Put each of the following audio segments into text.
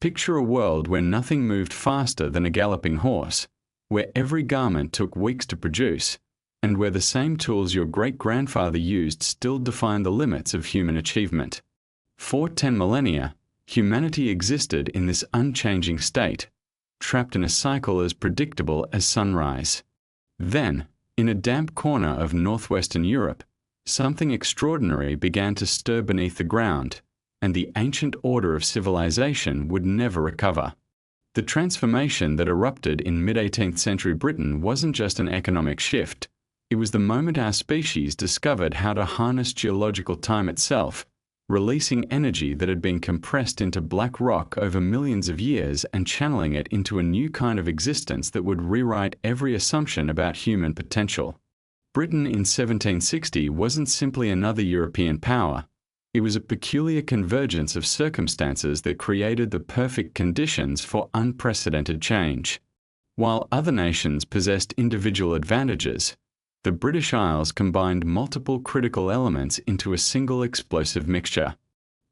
Picture a world where nothing moved faster than a galloping horse, where every garment took weeks to produce, and where the same tools your great-grandfather used still define the limits of human achievement. For 10 millennia, humanity existed in this unchanging state, trapped in a cycle as predictable as sunrise. Then, in a damp corner of northwestern Europe, something extraordinary began to stir beneath the ground, and the ancient order of civilization would never recover. The transformation that erupted in mid-18th century Britain wasn't just an economic shift. It was the moment our species discovered how to harness geological time itself, releasing energy that had been compressed into black rock over millions of years and channeling it into a new kind of existence that would rewrite every assumption about human potential. Britain in 1760 wasn't simply another European power. It was a peculiar convergence of circumstances that created the perfect conditions for unprecedented change. While other nations possessed individual advantages, the British Isles combined multiple critical elements into a single explosive mixture.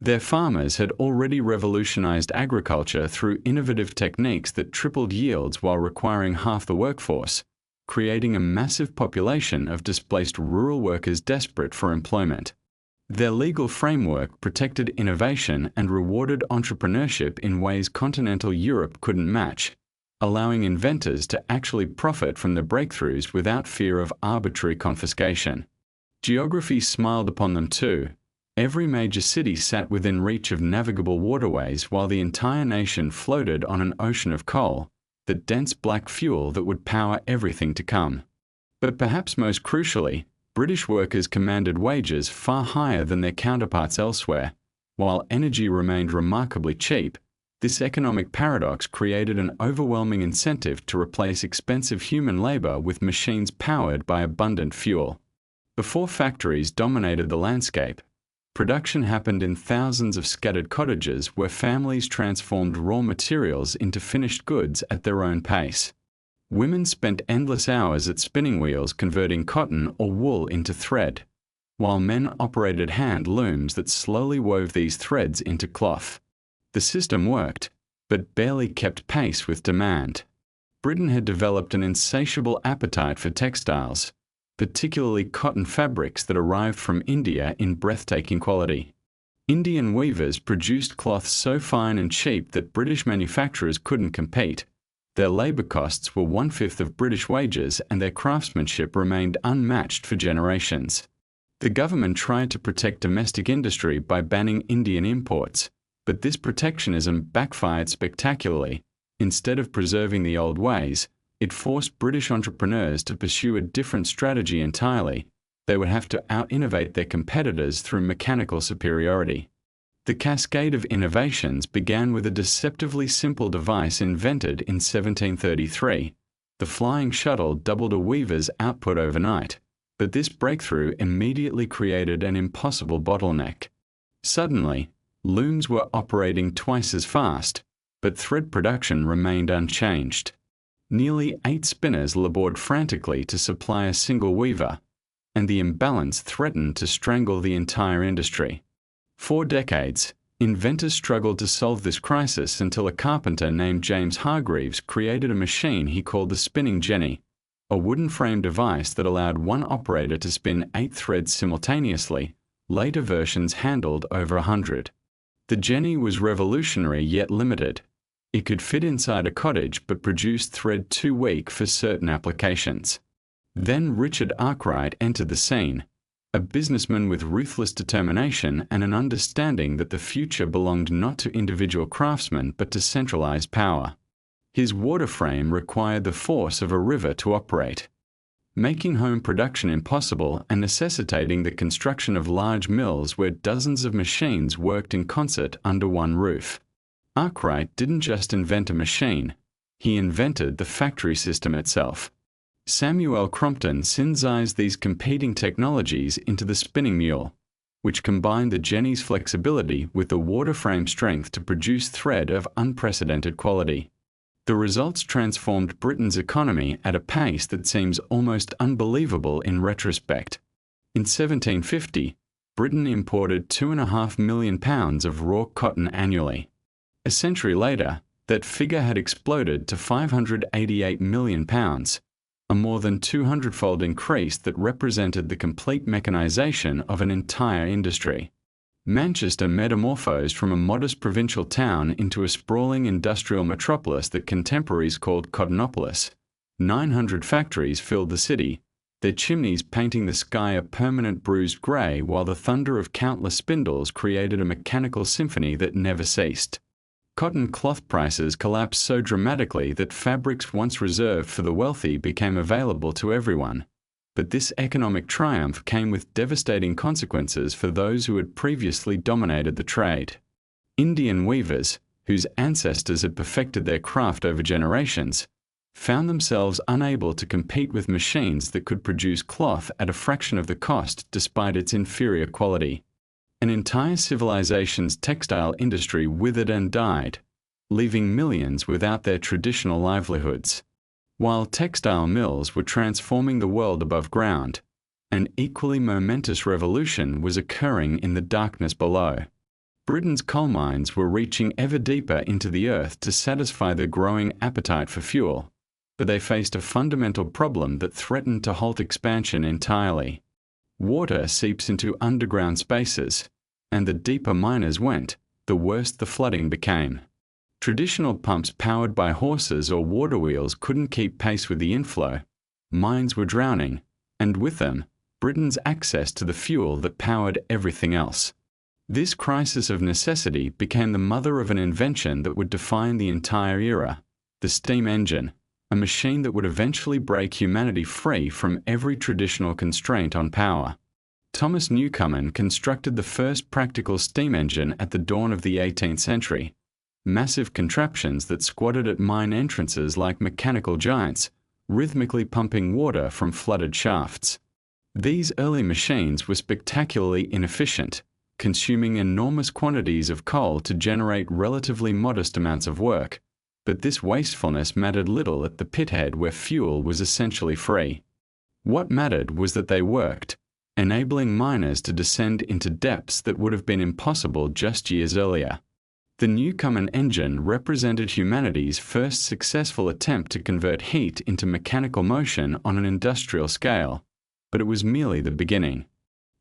Their farmers had already revolutionized agriculture through innovative techniques that tripled yields while requiring half the workforce, creating a massive population of displaced rural workers desperate for employment. Their legal framework protected innovation and rewarded entrepreneurship in ways continental Europe couldn't match, allowing inventors to actually profit from the breakthroughs without fear of arbitrary confiscation. Geography smiled upon them too. Every major city sat within reach of navigable waterways while the entire nation floated on an ocean of coal, the dense black fuel that would power everything to come. But perhaps most crucially, British workers commanded wages far higher than their counterparts elsewhere. While energy remained remarkably cheap, this economic paradox created an overwhelming incentive to replace expensive human labor with machines powered by abundant fuel. Before factories dominated the landscape, production happened in thousands of scattered cottages where families transformed raw materials into finished goods at their own pace. Women spent endless hours at spinning wheels converting cotton or wool into thread, while men operated hand looms that slowly wove these threads into cloth. The system worked, but barely kept pace with demand. Britain had developed an insatiable appetite for textiles, particularly cotton fabrics that arrived from India in breathtaking quality. Indian weavers produced cloth so fine and cheap that British manufacturers couldn't compete. Their labor costs were 1/5 of British wages, and their craftsmanship remained unmatched for generations. The government tried to protect domestic industry by banning Indian imports, but this protectionism backfired spectacularly. Instead of preserving the old ways, it forced British entrepreneurs to pursue a different strategy entirely. They would have to out-innovate their competitors through mechanical superiority. The cascade of innovations began with a deceptively simple device invented in 1733. The flying shuttle doubled a weaver's output overnight, but this breakthrough immediately created an impossible bottleneck. Suddenly, looms were operating twice as fast, but thread production remained unchanged. Nearly 8 spinners labored frantically to supply a single weaver, and the imbalance threatened to strangle the entire industry. For decades, inventors struggled to solve this crisis until a carpenter named James Hargreaves created a machine he called the spinning jenny, a wooden frame device that allowed one operator to spin 8 threads simultaneously. Later versions handled over 100. The jenny was revolutionary yet limited. It could fit inside a cottage but produced thread too weak for certain applications. Then Richard Arkwright entered the scene, a businessman with ruthless determination and an understanding that the future belonged not to individual craftsmen but to centralized power. His water frame required the force of a river to operate, making home production impossible and necessitating the construction of large mills where dozens of machines worked in concert under one roof. Arkwright didn't just invent a machine, he invented the factory system itself. Samuel Crompton synthesized these competing technologies into the spinning mule, which combined the jenny's flexibility with the water frame strength to produce thread of unprecedented quality. The results transformed Britain's economy at a pace that seems almost unbelievable in retrospect. In 1750, Britain imported £2.5 million of raw cotton annually. A century later, that figure had exploded to £588 million, a more than 200-fold increase that represented the complete mechanisation of an entire industry. Manchester metamorphosed from a modest provincial town into a sprawling industrial metropolis that contemporaries called Cottonopolis. 900 factories filled the city, their chimneys painting the sky a permanent bruised grey, while the thunder of countless spindles created a mechanical symphony that never ceased. Cotton cloth prices collapsed so dramatically that fabrics once reserved for the wealthy became available to everyone. But this economic triumph came with devastating consequences for those who had previously dominated the trade. Indian weavers, whose ancestors had perfected their craft over generations, found themselves unable to compete with machines that could produce cloth at a fraction of the cost despite its inferior quality. An entire civilization's textile industry withered and died, leaving millions without their traditional livelihoods. While textile mills were transforming the world above ground, an equally momentous revolution was occurring in the darkness below. Britain's coal mines were reaching ever deeper into the earth to satisfy the growing appetite for fuel, but they faced a fundamental problem that threatened to halt expansion entirely. Water seeps into underground spaces, and the deeper miners went, the worse the flooding became. Traditional pumps powered by horses or water wheels couldn't keep pace with the inflow. Mines were drowning, and with them, Britain's access to the fuel that powered everything else. This crisis of necessity became the mother of an invention that would define the entire era: the steam engine, a machine that would eventually break humanity free from every traditional constraint on power. Thomas Newcomen constructed the first practical steam engine at the dawn of the 18th century. Massive contraptions that squatted at mine entrances like mechanical giants, rhythmically pumping water from flooded shafts. These early machines were spectacularly inefficient, consuming enormous quantities of coal to generate relatively modest amounts of work, but this wastefulness mattered little at the pithead where fuel was essentially free. What mattered was that they worked, enabling miners to descend into depths that would have been impossible just years earlier. The Newcomen engine represented humanity's first successful attempt to convert heat into mechanical motion on an industrial scale, but it was merely the beginning.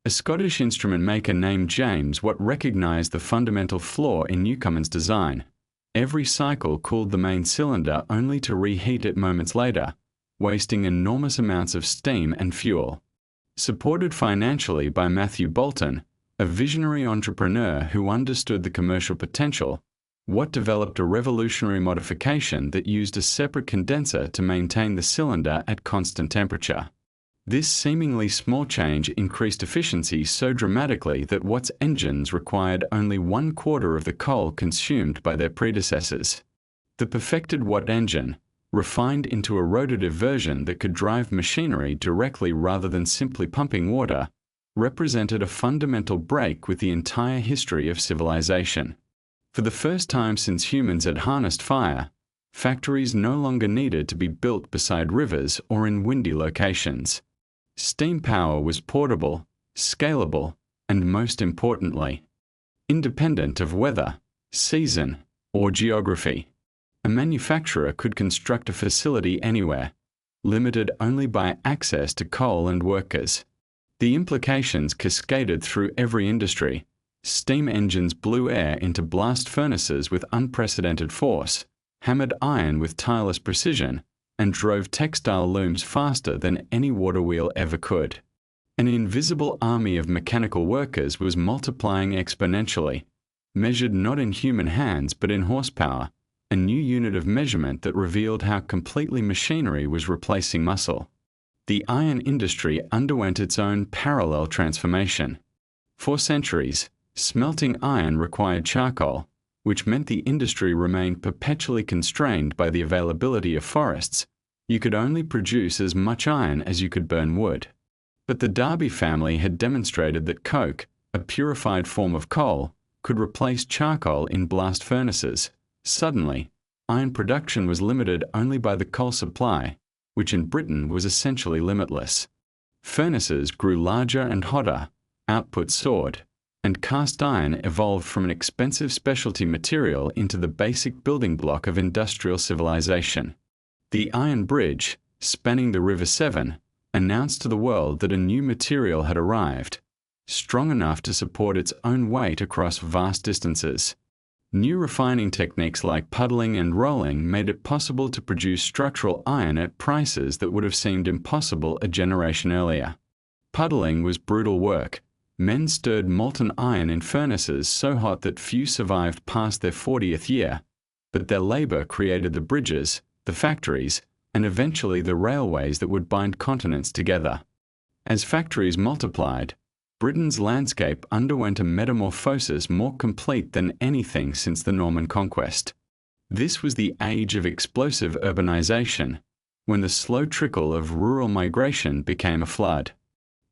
A Scottish instrument maker named James Watt recognized the fundamental flaw in Newcomen's design. Every cycle cooled the main cylinder only to reheat it moments later, wasting enormous amounts of steam and fuel. Supported financially by Matthew Boulton, a visionary entrepreneur who understood the commercial potential, Watt developed a revolutionary modification that used a separate condenser to maintain the cylinder at constant temperature. This seemingly small change increased efficiency so dramatically that Watt's engines required only 1/4 of the coal consumed by their predecessors. The perfected Watt engine, refined into a rotative version that could drive machinery directly rather than simply pumping water, represented a fundamental break with the entire history of civilization. For the first time since humans had harnessed fire, factories no longer needed to be built beside rivers or in windy locations. Steam power was portable, scalable, and most importantly, independent of weather, season, or geography. A manufacturer could construct a facility anywhere, limited only by access to coal and workers. The implications cascaded through every industry. Steam engines blew air into blast furnaces with unprecedented force, hammered iron with tireless precision, and drove textile looms faster than any water wheel ever could. An invisible army of mechanical workers was multiplying exponentially, measured not in human hands but in horsepower, a new unit of measurement that revealed how completely machinery was replacing muscle. The iron industry underwent its own parallel transformation. For centuries, smelting iron required charcoal, which meant the industry remained perpetually constrained by the availability of forests. You could only produce as much iron as you could burn wood. But the Derby family had demonstrated that coke, a purified form of coal, could replace charcoal in blast furnaces. Suddenly, iron production was limited only by the coal supply, which in Britain was essentially limitless. Furnaces grew larger and hotter, output soared, and cast iron evolved from an expensive specialty material into the basic building block of industrial civilization. The Iron Bridge, spanning the River Severn, announced to the world that a new material had arrived, strong enough to support its own weight across vast distances. New refining techniques like puddling and rolling made it possible to produce structural iron at prices that would have seemed impossible a generation earlier. Puddling was brutal work. Men stirred molten iron in furnaces so hot that few survived past their 40th year, but their labor created the bridges, the factories, and eventually the railways that would bind continents together. As factories multiplied, Britain's landscape underwent a metamorphosis more complete than anything since the Norman conquest. This was the age of explosive urbanization, when the slow trickle of rural migration became a flood.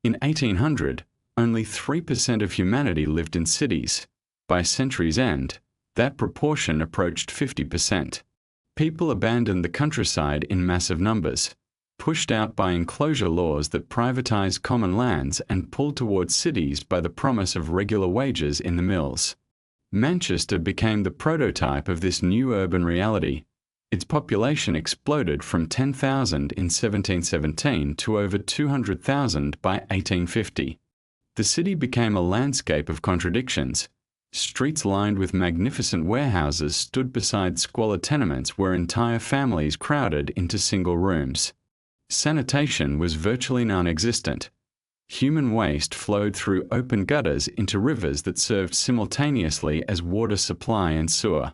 In 1800, only 3% of humanity lived in cities. By century's end, that proportion approached 50%. People abandoned the countryside in massive numbers, pushed out by enclosure laws that privatized common lands and pulled towards cities by the promise of regular wages in the mills. Manchester became the prototype of this new urban reality. Its population exploded from 10,000 in 1717 to over 200,000 by 1850. The city became a landscape of contradictions. Streets lined with magnificent warehouses stood beside squalid tenements where entire families crowded into single rooms. Sanitation was virtually non-existent. Human waste flowed through open gutters into rivers that served simultaneously as water supply and sewer.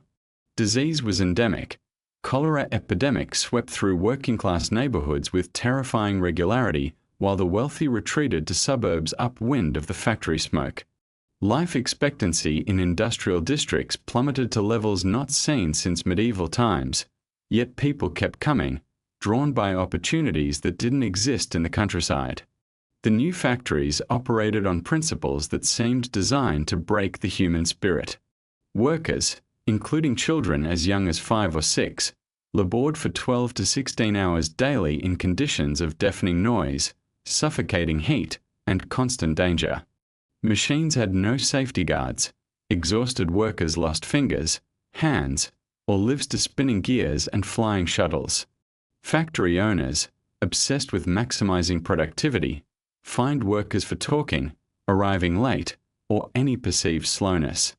Disease was endemic. Cholera epidemics swept through working-class neighborhoods with terrifying regularity, while the wealthy retreated to suburbs upwind of the factory smoke. Life expectancy in industrial districts plummeted to levels not seen since medieval times, yet people kept coming, drawn by opportunities that didn't exist in the countryside. The new factories operated on principles that seemed designed to break the human spirit. Workers, including children as young as 5 or 6, labored for 12 to 16 hours daily in conditions of deafening noise, suffocating heat, and constant danger. Machines had no safety guards. Exhausted workers lost fingers, hands, or lives to spinning gears and flying shuttles. Factory owners, obsessed with maximizing productivity, fined workers for talking, arriving late, or any perceived slowness.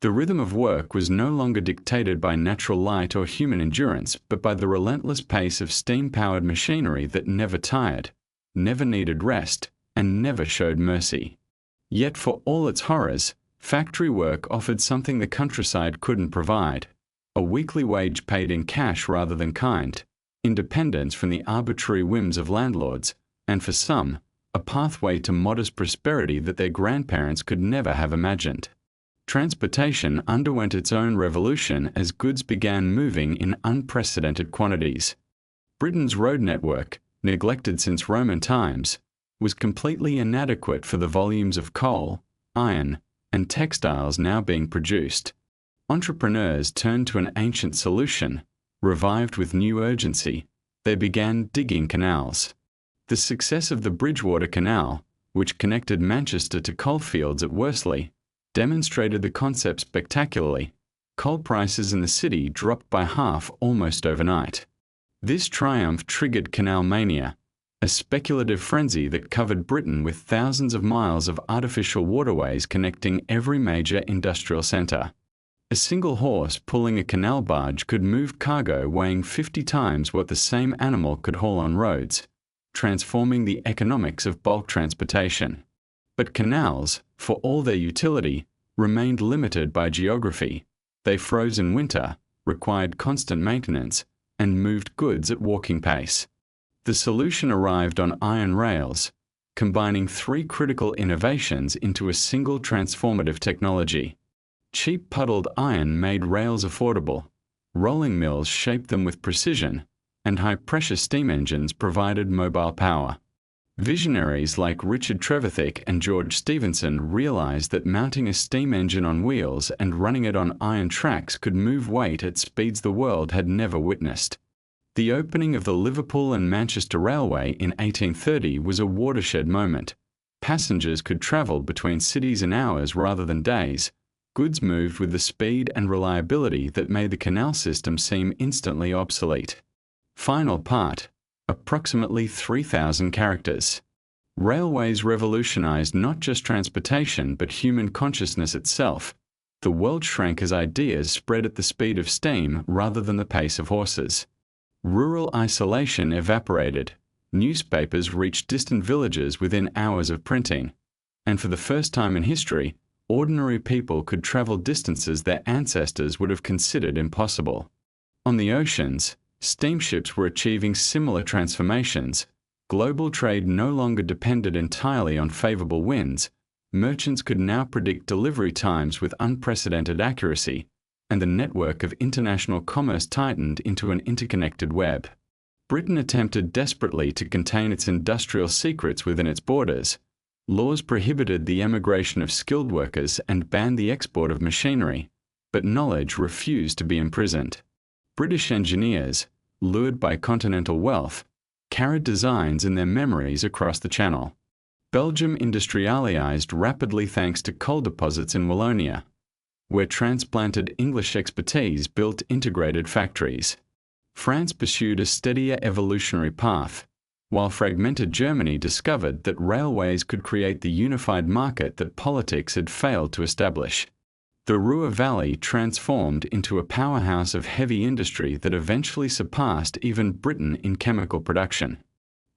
The rhythm of work was no longer dictated by natural light or human endurance, but by the relentless pace of steam-powered machinery that never tired, never needed rest, and never showed mercy. Yet for all its horrors, factory work offered something the countryside couldn't provide: a weekly wage paid in cash rather than kind, independence from the arbitrary whims of landlords, and for some, a pathway to modest prosperity that their grandparents could never have imagined. Transportation underwent its own revolution as goods began moving in unprecedented quantities. Britain's road network, neglected since Roman times, was completely inadequate for the volumes of coal, iron, and textiles now being produced. Entrepreneurs turned to an ancient solution. Revived with new urgency, they began digging canals. The success of the Bridgewater Canal, which connected Manchester to coalfields at Worsley, demonstrated the concept spectacularly. Coal prices in the city dropped by half almost overnight. This triumph triggered canal mania, a speculative frenzy that covered Britain with thousands of miles of artificial waterways connecting every major industrial centre. A single horse pulling a canal barge could move cargo weighing 50 times what the same animal could haul on roads, transforming the economics of bulk transportation. But canals, for all their utility, remained limited by geography. They froze in winter, required constant maintenance, and moved goods at walking pace. The solution arrived on iron rails, combining 3 critical innovations into a single transformative technology. Cheap puddled iron made rails affordable, rolling mills shaped them with precision, and high-pressure steam engines provided mobile power. Visionaries like Richard Trevithick and George Stephenson realized that mounting a steam engine on wheels and running it on iron tracks could move weight at speeds the world had never witnessed. The opening of the Liverpool and Manchester Railway in 1830 was a watershed moment. passengers could travel between cities in hours rather than days, goods moved with the speed and reliability that made the canal system seem instantly obsolete. Final part, approximately 3,000 characters. Railways revolutionized not just transportation but human consciousness itself. The world shrank as ideas spread at the speed of steam rather than the pace of horses. Rural isolation evaporated. Newspapers reached distant villages within hours of printing. And for the first time in history, ordinary people could travel distances their ancestors would have considered impossible. On the oceans, steamships were achieving similar transformations. Global trade no longer depended entirely on favorable winds. Merchants could now predict delivery times with unprecedented accuracy, and the network of international commerce tightened into an interconnected web. Britain attempted desperately to contain its industrial secrets within its borders. Laws prohibited the emigration of skilled workers and banned the export of machinery, but knowledge refused to be imprisoned. British engineers, lured by continental wealth, carried designs in their memories across the Channel. Belgium industrialized rapidly thanks to coal deposits in Wallonia, where transplanted English expertise built integrated factories. France pursued a steadier evolutionary path, while fragmented Germany discovered that railways could create the unified market that politics had failed to establish. The Ruhr Valley transformed into a powerhouse of heavy industry that eventually surpassed even Britain in chemical production.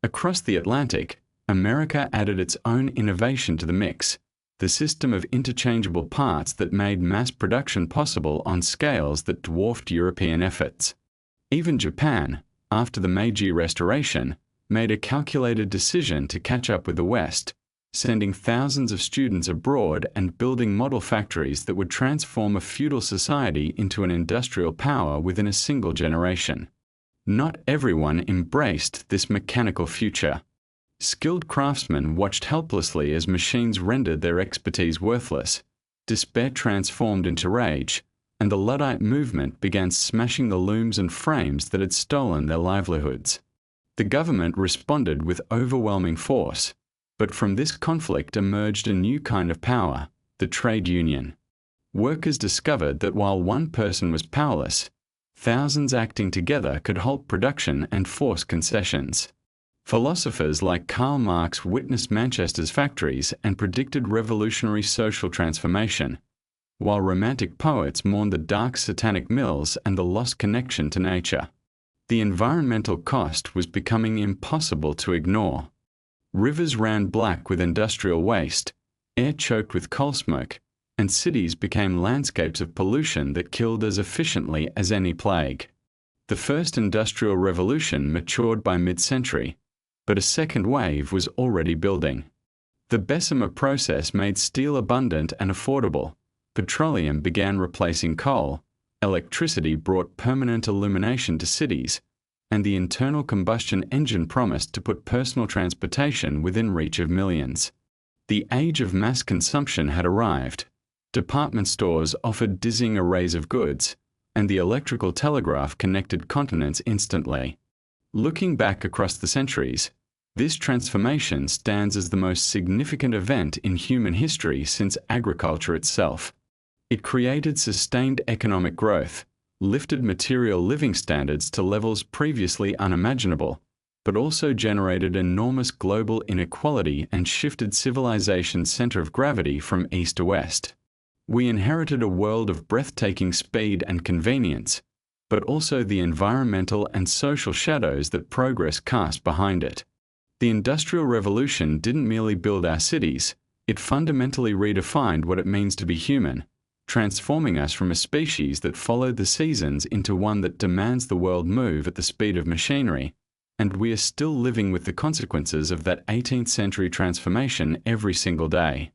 Across the Atlantic, America added its own innovation to the mix, the system of interchangeable parts that made mass production possible on scales that dwarfed European efforts. Even Japan, after the Meiji Restoration, made a calculated decision to catch up with the West, sending thousands of students abroad and building model factories that would transform a feudal society into an industrial power within a single generation. Not everyone embraced this mechanical future. Skilled craftsmen watched helplessly as machines rendered their expertise worthless. Despair transformed into rage, and the Luddite movement began smashing the looms and frames that had stolen their livelihoods. The government responded with overwhelming force, but from this conflict emerged a new kind of power, the trade union. Workers discovered that while one person was powerless, thousands acting together could halt production and force concessions. Philosophers like Karl Marx witnessed Manchester's factories and predicted revolutionary social transformation, while romantic poets mourned the dark satanic mills and the lost connection to nature. The environmental cost was becoming impossible to ignore. Rivers ran black with industrial waste, air choked with coal smoke, and cities became landscapes of pollution that killed as efficiently as any plague. The first industrial revolution matured by mid-century, but a second wave was already building. The Bessemer process made steel abundant and affordable. Petroleum began replacing coal, electricity brought permanent illumination to cities, and the internal combustion engine promised to put personal transportation within reach of millions. The age of mass consumption had arrived. Department stores offered dizzying arrays of goods, and the electrical telegraph connected continents instantly. Looking back across the centuries, this transformation stands as the most significant event in human history since agriculture itself. It created sustained economic growth, lifted material living standards to levels previously unimaginable, but also generated enormous global inequality and shifted civilization's center of gravity from east to west. We inherited a world of breathtaking speed and convenience, but also the environmental and social shadows that progress cast behind it. The Industrial Revolution didn't merely build our cities, it fundamentally redefined what it means to be human, transforming us from a species that followed the seasons into one that demands the world move at the speed of machinery, and we are still living with the consequences of that 18th century transformation every single day.